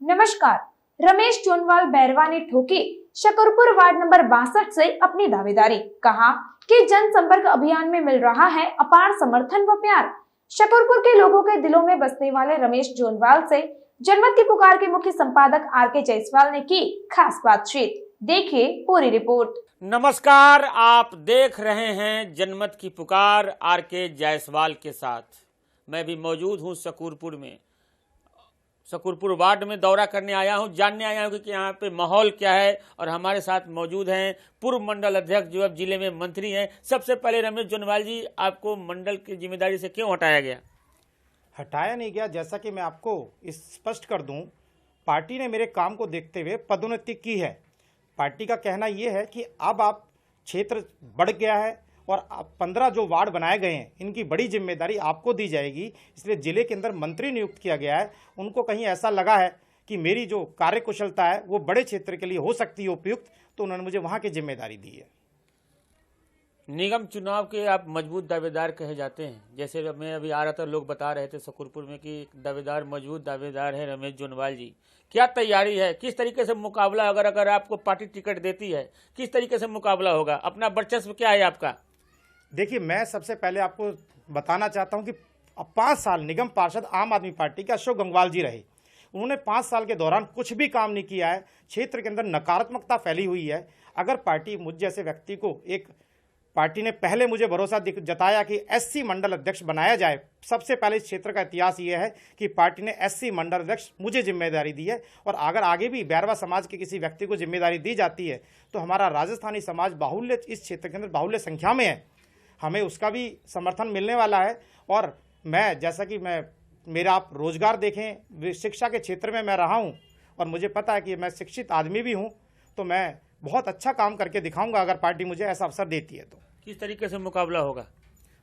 नमस्कार। रमेश जोनवाल बैरवा ने ठोकी शकरपुर वार्ड नंबर 62 से अपनी दावेदारी। कहा कि जनसंपर्क अभियान में मिल रहा है अपार समर्थन व प्यार। शकरपुर के लोगों के दिलों में बसने वाले रमेश जोनवाल से जनमत की पुकार के मुख्य संपादक आर.के. जायसवाल ने की खास बातचीत। देखिए पूरी रिपोर्ट। नमस्कार, आप देख रहे हैं जनमत की पुकार आर.के. जायसवाल के साथ। मैं भी मौजूद हूं शकरपुर में। शकरपुर वार्ड में दौरा करने आया हूं, जानने आया हूं कि यहाँ पे माहौल क्या है। और हमारे साथ मौजूद हैं पूर्व मंडल अध्यक्ष जो अब जिले में मंत्री हैं। सबसे पहले रमेश जोनवाल जी, आपको मंडल की जिम्मेदारी से क्यों हटाया गया? हटाया नहीं गया। जैसा कि मैं आपको स्पष्ट कर दूं, पार्टी ने मेरे काम को देखते हुए पदोन्नति की है। पार्टी का कहना यह है कि अब आप क्षेत्र बढ़ गया है और 15 जो वार्ड बनाए गए हैं इनकी बड़ी जिम्मेदारी आपको दी जाएगी। इसलिए जिले के अंदर मंत्री नियुक्त किया गया है। उनको कहीं ऐसा लगा है कि मेरी जो कार्यकुशलता है वो बड़े क्षेत्र के लिए हो सकती है उपयुक्त, तो उन्होंने मुझे वहां की जिम्मेदारी दी है। निगम चुनाव के आप मजबूत दावेदार कहे जाते हैं। जैसे मैं अभी आ रहा था, लोग बता रहे थे शकरपुर में कि दावेदार मजबूत दावेदार है रमेश जोनवाल जी। क्या तैयारी है, किस तरीके से मुकाबला, अगर आपको पार्टी टिकट देती है, किस तरीके से मुकाबला होगा? अपना वर्चस्व क्या है आपका? देखिए, मैं सबसे पहले आपको बताना चाहता हूं कि 5 साल निगम पार्षद आम आदमी पार्टी के अशोक गंगवाल जी रहे। उन्होंने 5 साल के दौरान कुछ भी काम नहीं किया है। क्षेत्र के अंदर नकारात्मकता फैली हुई है। अगर पार्टी मुझ जैसे व्यक्ति को पार्टी ने पहले मुझे भरोसा जताया कि एससी मंडल अध्यक्ष बनाया जाए। सबसे पहले इस क्षेत्र का इतिहास ये है कि पार्टी ने एससी मंडल अध्यक्ष मुझे जिम्मेदारी दी है। और अगर आगे भी बैरवा समाज के किसी व्यक्ति को जिम्मेदारी दी जाती है तो हमारा राजस्थानी समाज बाहुल्य इस क्षेत्र के अंदर बाहुल्य संख्या में है, हमें उसका भी समर्थन मिलने वाला है। और मैं जैसा कि मेरा आप रोजगार देखें, शिक्षा के क्षेत्र में मैं रहा हूँ और मुझे पता है कि मैं शिक्षित आदमी भी हूँ, तो मैं बहुत अच्छा काम करके दिखाऊंगा अगर पार्टी मुझे ऐसा अवसर देती है तो। किस तरीके से मुकाबला होगा?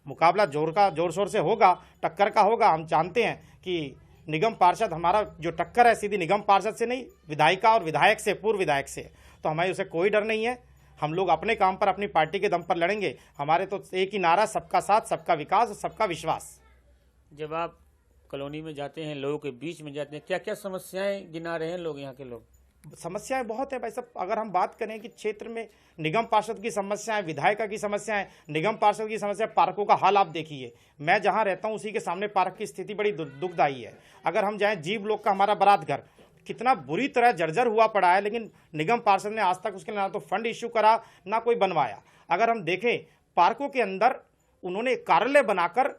मुकाबला जोर शोर से होगा, टक्कर का होगा। हम जानते हैं कि निगम पार्षद, हमारा जो टक्कर है सीधी निगम पार्षद से नहीं, विधायिका और विधायक से, पूर्व विधायक से, तो हमें उसे कोई डर नहीं है। हम लोग अपने काम पर अपनी पार्टी के दम पर लड़ेंगे। हमारे तो एक ही नारा, सबका साथ, सबका विकास और सबका विश्वास। जब आप कॉलोनी में जाते हैं, लोगों के बीच में जाते हैं, क्या क्या समस्याएं गिना रहे हैं लोग? यहाँ के लोग समस्याएं बहुत है भाई साहब। अगर हम बात करें कि क्षेत्र में निगम पार्षद की समस्याएं, विधायिका की समस्याएं, निगम पार्षद की समस्या, पार्कों का हाल आप देखिए। मैं जहां रहता हूं उसी के सामने पार्क की स्थिति बड़ी दुखदायी है। अगर हम जाएं जीव लोग का हमारा बारात घर कितना बुरी तरह जर्जर हुआ पड़ा है, लेकिन निगम पार्षद ने आज तक उसके लिए ना तो फंड इश्यू करा ना कोई बनवाया। अगर हम देखें पार्कों के अंदर उन्होंने कार्यालय बनाकर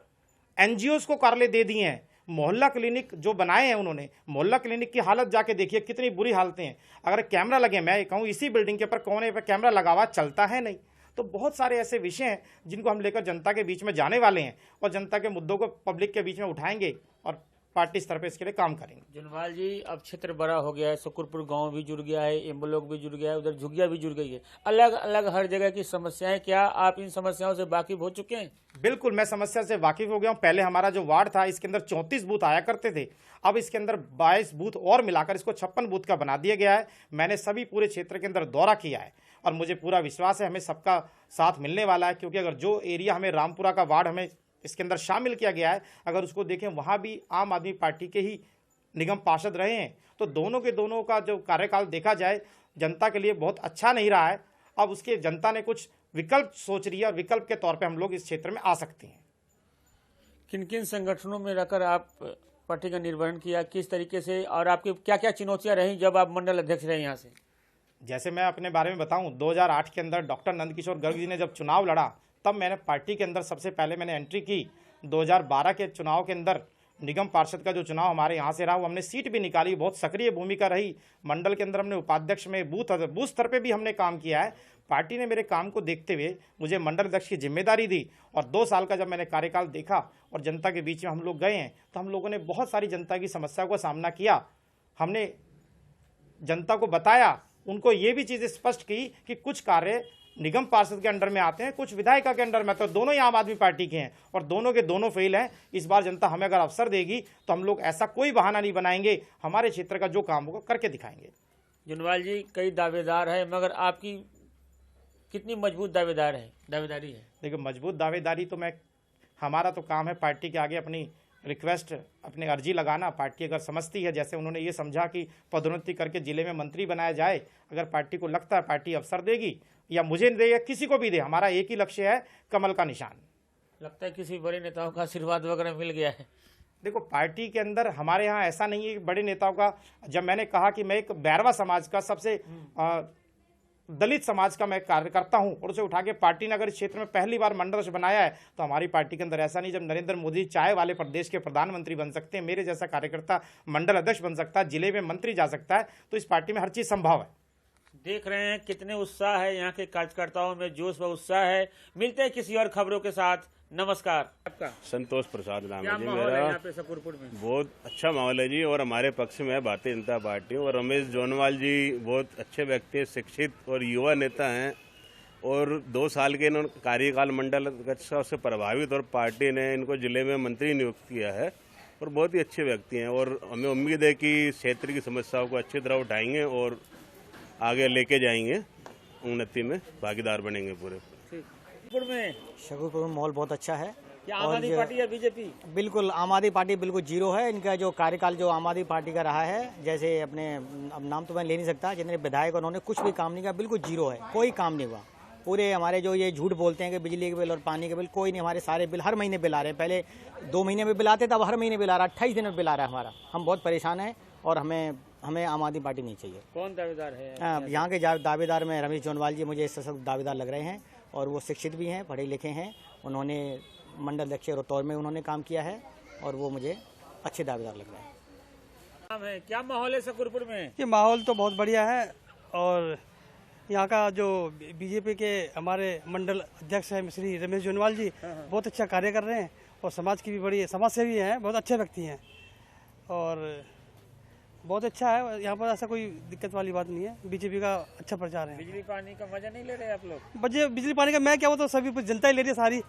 एनजीओज को कार्यालय दे दिए हैं। मोहल्ला क्लिनिक जो बनाए हैं उन्होंने, मोहल्ला क्लिनिक की हालत जाके देखिए कितनी बुरी हालतें हैं। अगर कैमरा लगे, मैं कहूँ इसी बिल्डिंग के ऊपर कोने पर कैमरा लगा हुआ, चलता है नहीं। तो बहुत सारे ऐसे विषय हैं जिनको हम लेकर जनता के बीच में जाने वाले हैं और जनता के मुद्दों को पब्लिक के बीच में उठाएंगे और पार्टी स्तर पर इसके लिए काम करेंगे। जोनवाल जी, अब क्षेत्र बड़ा हो गया है, शकरपुर गांव भी जुड़ गया है, एम्बुलोक भी जुड़ गया है, उधर झुग्गिया भी जुड़ गई है, अलग अलग हर जगह की समस्याएं। क्या आप इन समस्याओं से वाकिफ हो चुके हैं? बिल्कुल, मैं समस्या से वाकिफ हो गया हूं। पहले हमारा जो वार्ड था इसके अंदर 34 बूथ आया करते थे। अब इसके अंदर 22 बूथ और मिलाकर इसको 56 बूथ का बना दिया गया है। मैंने सभी पूरे क्षेत्र के अंदर दौरा किया है और मुझे पूरा विश्वास है हमें सबका साथ मिलने वाला है। क्योंकि अगर जो एरिया हमें रामपुरा का वार्ड हमें इसके अंदर शामिल किया गया है, अगर उसको देखें वहाँ भी आम आदमी पार्टी के ही निगम पार्षद रहे हैं, तो दोनों का जो कार्यकाल देखा जाए जनता के लिए बहुत अच्छा नहीं रहा है। अब उसके जनता ने कुछ विकल्प सोच रही है और विकल्प के तौर पे हम लोग इस क्षेत्र में आ सकते हैं। किन किन संगठनों में रहकर आप पार्टी का निर्वहन किया, किस तरीके से, और आपकी क्या क्या चुनौतियां रहीं जब आप मंडल अध्यक्ष रहे यहाँ से? जैसे मैं अपने बारे में बताऊं, 2008 के अंदर डॉक्टर नंदकिशोर गर्ग जी ने जब चुनाव लड़ा, तब मैंने पार्टी के अंदर सबसे पहले मैंने एंट्री की। 2012 के चुनाव के अंदर निगम पार्षद का जो चुनाव हमारे यहाँ से रहा, वो हमने सीट भी निकाली, बहुत सक्रिय भूमिका रही। मंडल के अंदर हमने उपाध्यक्ष में, बूथ स्तर पे भी हमने काम किया है। पार्टी ने मेरे काम को देखते हुए मुझे मंडल अध्यक्ष की जिम्मेदारी दी और 2 साल का जब मैंने कार्यकाल देखा और जनता के बीच में हम लोग गए हैं, तो हम लोगों ने बहुत सारी जनता की समस्याओं का सामना किया। हमने जनता को बताया, उनको ये भी चीज़ें स्पष्ट की कि कुछ कार्य निगम पार्षद के अंडर में आते हैं, कुछ विधायिका के अंडर में, तो दोनों ही आम आदमी पार्टी के हैं और दोनों के दोनों फेल हैं। इस बार जनता हमें अगर अवसर देगी तो हम लोग ऐसा कोई बहाना नहीं बनाएंगे, हमारे क्षेत्र का जो काम होगा करके दिखाएंगे। जोनवाल जी, कई दावेदार है, मगर आपकी कितनी मजबूत दावेदारी है? देखिए, मजबूत दावेदारी तो हमारा तो काम है पार्टी के आगे अपनी रिक्वेस्ट अपने अर्जी लगाना, पार्टी अगर समझती है, जैसे उन्होंने ये समझा कि पदोन्नति करके जिले में मंत्री बनाया जाए, अगर पार्टी को लगता है पार्टी अवसर देगी या मुझे दे या किसी को भी दे, हमारा एक ही लक्ष्य है, कमल का निशान। लगता है किसी बड़े नेताओं का आशीर्वाद वगैरह मिल गया है? देखो, पार्टी के अंदर हमारे यहाँ ऐसा नहीं है कि बड़े नेताओं का, जब मैंने कहा कि मैं एक बैरवा समाज का, सबसे दलित समाज का मैं कार्य करता हूं और उसे उठा के पार्टी ने अगर इस क्षेत्र में पहली बार मंडल अध्यक्ष बनाया है, तो हमारी पार्टी के अंदर ऐसा नहीं, जब नरेंद्र मोदी चाय वाले प्रदेश के प्रधानमंत्री बन सकते हैं, मेरे जैसा कार्यकर्ता मंडल अध्यक्ष बन सकता है, जिले में मंत्री जा सकता है, तो इस पार्टी में हर चीज संभव है। देख रहे हैं कितने उत्साह है यहाँ के कार्यकर्ताओं में, जोश व उत्साह है। मिलते हैं किसी और खबरों के साथ। नमस्कार। आपका? संतोष प्रसाद नाम क्या है जी माहौल है मेरा। यहाँ पे शकूरपुर में? बहुत अच्छा माहौल है जी, और हमारे पक्ष में है भारतीय जनता पार्टी, और रमेश जोनवाल जी बहुत अच्छे व्यक्ति हैं, शिक्षित और युवा नेता हैं, और 2 साल के इन्होंने कार्यकाल मंडल अध्यक्ष से प्रभावित, और पार्टी ने इनको जिले में मंत्री नियुक्त किया है, और बहुत ही अच्छे व्यक्ति हैं, और हमें उम्मीद है कि क्षेत्र की समस्याओं को अच्छी तरह उठाएंगे और आगे लेके जाएंगे, उन्नति में भागीदार बनेंगे पूरे। शकूरपुर में माहौल बहुत अच्छा है। क्या आम आदमी पार्टी या बीजेपी? बिल्कुल आम आदमी पार्टी बिल्कुल जीरो है। इनका जो कार्यकाल जो आम आदमी पार्टी का रहा है, जैसे अपने, अब नाम तो मैं ले नहीं सकता, जितने विधायक उन्होंने कुछ भी काम नहीं किया, बिल्कुल जीरो है, कोई काम नहीं हुआ। पूरे हमारे जो ये झूठ बोलते हैं कि बिजली के बिल और पानी के बिल, कोई नहीं, हमारे सारे बिल हर महीने बिल आ रहे हैं। पहले 2 महीने में बिल आते थे, अब हर महीने बिल आ रहा है, 28 दिन में बिल आ रहा है हमारा। हम बहुत परेशान हैं और हमें आम आदमी पार्टी नहीं चाहिए। कौन दावेदार है यहाँ के दावेदार में रमेश जोनवाल जी मुझे इससे सब दावेदार लग रहे हैं, और वो शिक्षित भी हैं, पढ़े लिखे हैं, उन्होंने मंडल अध्यक्ष रोहतौर में उन्होंने काम किया है, और वो मुझे अच्छे दावेदार लग रहे हैं। क्या माहौल है शकूरपुर में? ये माहौल तो बहुत बढ़िया है, और यहाँ का जो बीजेपी के हमारे मंडल अध्यक्ष हैं श्री रमेश जोनवाल जी, बहुत अच्छा कार्य कर रहे हैं, और समाज की भी बड़ी समाज सेवी हैं, बहुत अच्छे व्यक्ति हैं, और बहुत अच्छा है। यहाँ पर ऐसा कोई दिक्कत वाली बात नहीं है, बीजेपी का अच्छा प्रचार है। बिजली पानी का मजा नहीं ले रहे आप लोग? बिजली पानी का मैं क्या, वो तो सभी जनता ही ले रही है सारी।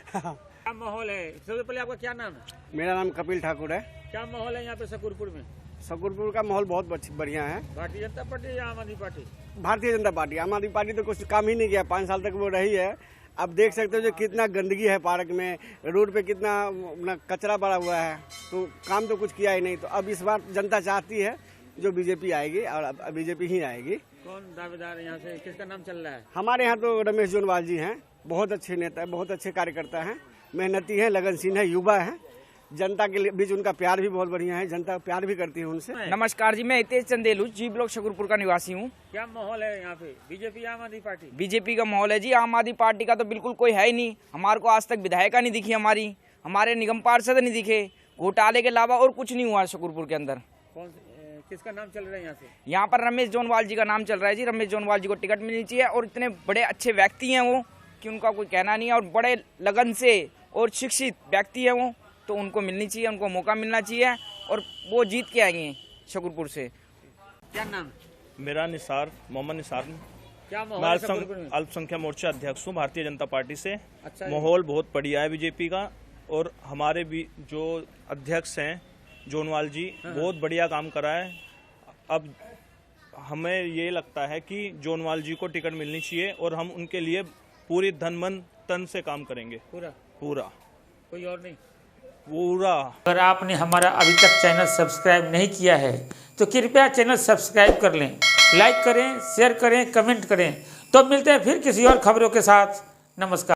क्या माहौल है? सबसे पहले आपका क्या नाम है? मेरा नाम कपिल ठाकुर है। क्या माहौल है यहाँ पे शकूरपुर में? शकूरपुर का माहौल बहुत बढ़िया है। भारतीय जनता पार्टी या आम आदमी पार्टी? भारतीय जनता पार्टी। आम आदमी पार्टी तो कुछ काम ही नहीं किया, 5 साल तक वो रही है। अब देख सकते हो जो कितना गंदगी है पार्क में, रोड पे कितना कचरा पड़ा हुआ है, तो काम तो कुछ किया ही नहीं। तो अब इस बार जनता चाहती है जो बीजेपी आएगी, और बीजेपी ही आएगी। कौन दावेदार यहाँ से, किसका नाम चल रहा है? हमारे यहाँ तो रमेश जोनवाल जी हैं, बहुत अच्छे नेता है, बहुत अच्छे कार्यकर्ता हैं, मेहनती हैं, लगनशील है, युवा है, जनता के बीच उनका प्यार भी बहुत बढ़िया है, जनता प्यार भी करती है उनसे। नमस्कार जी, मैं हितेश चंदेलू, जी ब्लॉक शकूरपुर का निवासी हूँ। क्या माहौल है यहाँ पे? बीजेपी या आम आदमी पार्टी? बीजेपी का माहौल है जी, आम आदमी पार्टी का तो बिल्कुल कोई है ही नहीं। हमारे को आज तक विधायिका नहीं दिखी, हमारे निगम पार्षद नहीं दिखे, घोटाले के अलावा और कुछ नहीं हुआ शकूरपुर के अंदर। किसका नाम चल रहा है यहाँ से? यहाँ पर रमेश जोनवाल जी का नाम चल रहा है जी। रमेश जोनवाल जी को टिकट मिलनी चाहिए, और इतने बड़े अच्छे व्यक्ति हैं वो कि उनका कोई कहना नहीं है, और बड़े लगन से और शिक्षित व्यक्ति है वो, तो उनको मिलनी चाहिए, उनको मौका मिलना चाहिए, और वो जीत के आएंगे शकूरपुर से। क्या नाम? मेरा मोहम्मद निसार। क्या मैं माहौल है शकूरपुर में? अल्पसंख्यक मोर्चा अध्यक्ष हूँ भारतीय जनता पार्टी से। अच्छा, माहौल बहुत बढ़िया है बीजेपी का, और हमारे भी जो अध्यक्ष हैं जोनवाल जी, बहुत बढ़िया काम करा है। अब हमें ये लगता है कि जोनवाल जी को टिकट मिलनी चाहिए, और हम उनके लिए पूरी धन मन तन से काम करेंगे। पूरा कोई और नहीं? पूरा। अगर आपने हमारा अभी तक चैनल सब्सक्राइब नहीं किया है तो कृपया चैनल सब्सक्राइब कर लें, लाइक करें, शेयर करें, कमेंट करें। तो मिलते हैं फिर किसी और खबरों के साथ। नमस्कार।